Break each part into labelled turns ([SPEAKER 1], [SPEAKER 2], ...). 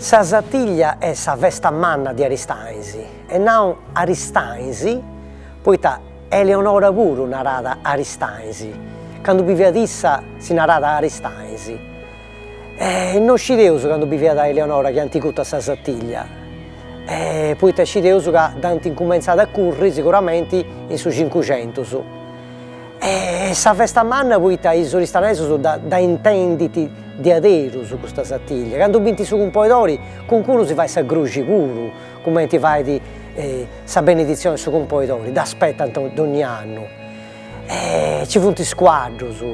[SPEAKER 1] Sa Satiglia è sa festa manna di Aristaisi e non Aristaisi, poiché Eleonora pure narrata Aristaisi, quando viveva issa si narrata Aristaisi. Non scideus quando viveva Eleonora che anticuta sa Satiglia, poiché scideus che tanto incominciato a curri sicuramente in su 500. Sa festa manna poiché i solistanesi sono da intenditi di aderu su questa Satiglia. Quando vinti su compoitori, qualcuno si fa sa gruci puru, come ti fai di sa benedizione su compoitori, aspettano ogni anno. Ci funo i squadros,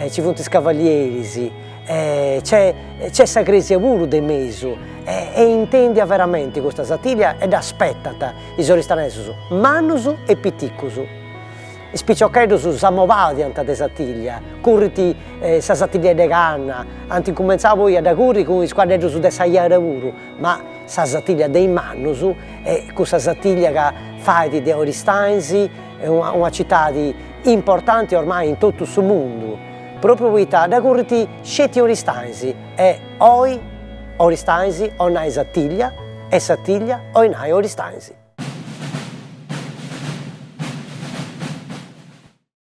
[SPEAKER 1] ci funo i cavalieri, c'è sa cresia pure di mezzo, e intende veramente questa Satiglia ed aspettata i solistanesi, mannus e pitticus. I spiccioccheros s'ammovati ante de Satiglia, curriti sa Satiglia de canna, anti cominciava poi ad curri con i squadreggios de saiare puru, ma sa Satiglia dei mannus è questa Satiglia che fai di Aristaisi, è una città importante ormai in tutto il mondo, proprio poiché da curriti scetti Aristaisi e oi Aristaisi o nai Satiglia e Satiglia o nai Aristaisi.